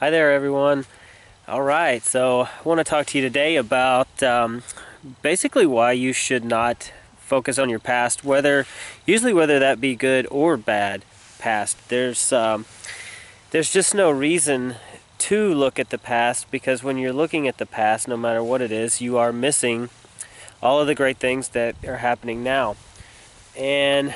Hi there, everyone. All right, so I want to talk to you today about basically why you should not focus on your past, usually whether that be good or bad past. There's just no reason to look at the past, because when you're looking at the past, no matter what it is, you are missing all of the great things that are happening now. And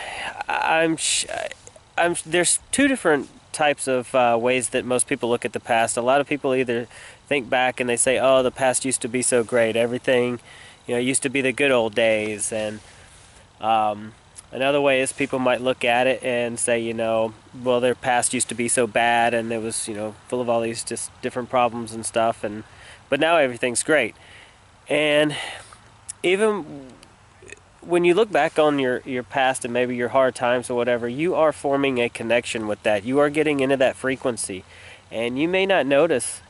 there's two different types of ways that most people look at the past. A lot of people either think back and they say, "Oh, the past used to be so great. Everything, used to be the good old days." And another way is people might look at it and say, well, their past used to be so bad, and it was, full of all these just different problems and stuff. But now everything's great. And even when you look back on your past and maybe your hard times or whatever, you are forming a connection with that. You are getting into that frequency. And you may not notice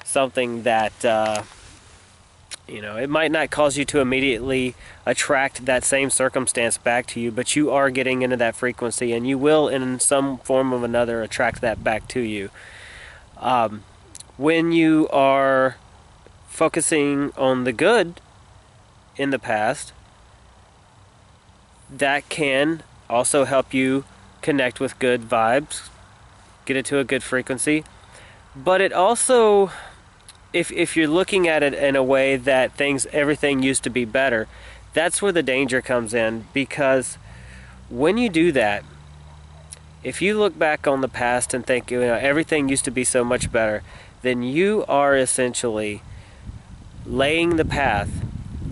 something that, it might not cause you to immediately attract that same circumstance back to you, but you are getting into that frequency, and you will, in some form or another, attract that back to you. When you are focusing on the good in the past, that can also help you connect with good vibes, get into a good frequency. But it also, if you're looking at it in a way that everything used to be better, that's where the danger comes in. Because when you do that, if you look back on the past and think, everything used to be so much better, then you are essentially laying the path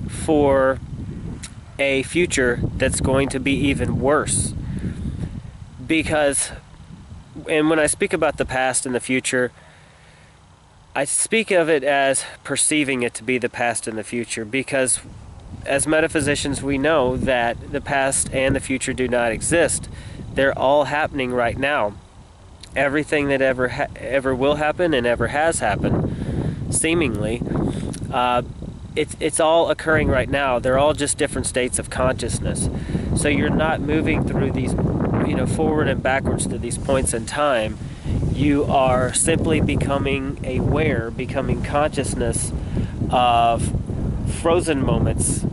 for a future that's going to be even worse. And when I speak about the past and the future, I speak of it as perceiving it to be the past and the future, because as metaphysicians we know that the past and the future do not exist. They're all happening right now. Everything that ever will happen and ever has happened, seemingly, it's all occurring right now. They're all just different states of consciousness. So you're not moving through these, forward and backwards to these points in time. You are simply becoming aware, becoming consciousness of frozen moments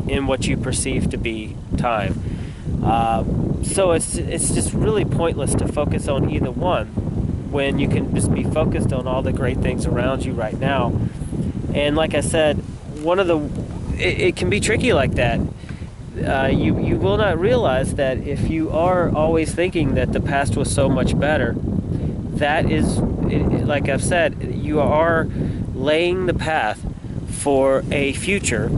in what you perceive to be time. So it's just really pointless to focus on either one when you can just be focused on all the great things around you right now. And like I said, it can be tricky like that. You will not realize that if you are always thinking that the past was so much better, that is, like I've said, you are laying the path for a future,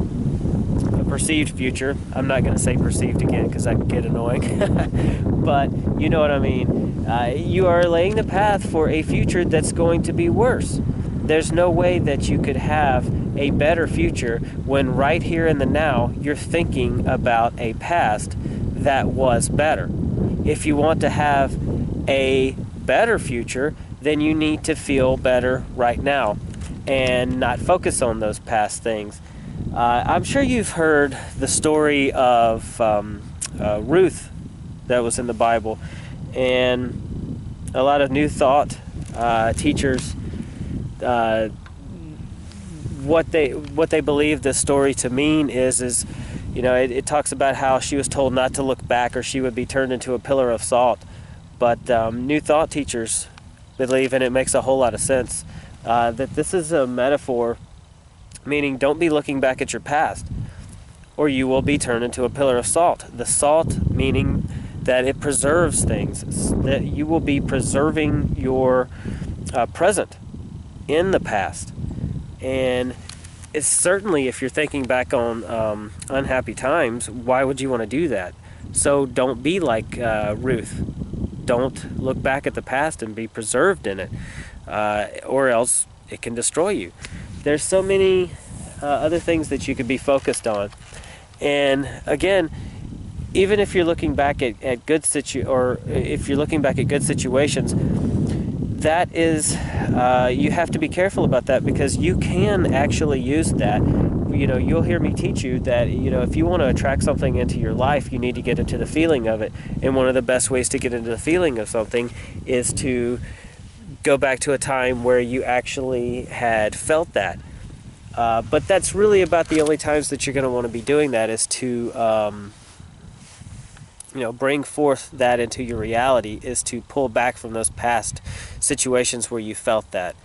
a perceived future. I'm not going to say perceived again because that can get annoying, but you know what I mean. You are laying the path for a future that's going to be worse. There's no way that you could have a better future when right here in the now you're thinking about a past that was better. If you want to have a better future, then you need to feel better right now and not focus on those past things. I'm sure you've heard the story of Ruth that was in the Bible, and a lot of New Thought teachers, what they believe this story to mean is it talks about how she was told not to look back or she would be turned into a pillar of salt. But New Thought teachers believe, and it makes a whole lot of sense, that this is a metaphor, meaning don't be looking back at your past, or you will be turned into a pillar of salt. The salt meaning that it preserves things, that you will be preserving your present in the past. And it's certainly, if you're thinking back on unhappy times, why would you want to do that? So don't be like Ruth. Don't look back at the past and be preserved in it, or else it can destroy you. There's so many other things that you could be focused on. And again, even if you're looking back at good if you're looking back at good situations, that is, you have to be careful about that, because you can actually use that. You'll hear me teach you that, if you want to attract something into your life, you need to get into the feeling of it. And one of the best ways to get into the feeling of something is to go back to a time where you actually had felt that. But that's really about the only times that you're going to want to be doing that, is to bring forth that into your reality, is to pull back from those past situations where you felt that.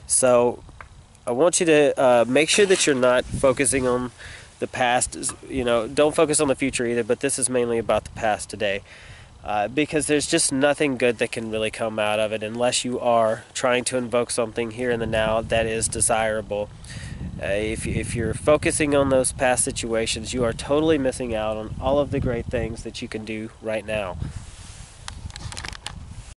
So I want you to make sure that you're not focusing on the past. Don't focus on the future either, but this is mainly about the past today. Because there's just nothing good that can really come out of it unless you are trying to invoke something here in the now that is desirable. If you're focusing on those past situations, you are totally missing out on all of the great things that you can do right now.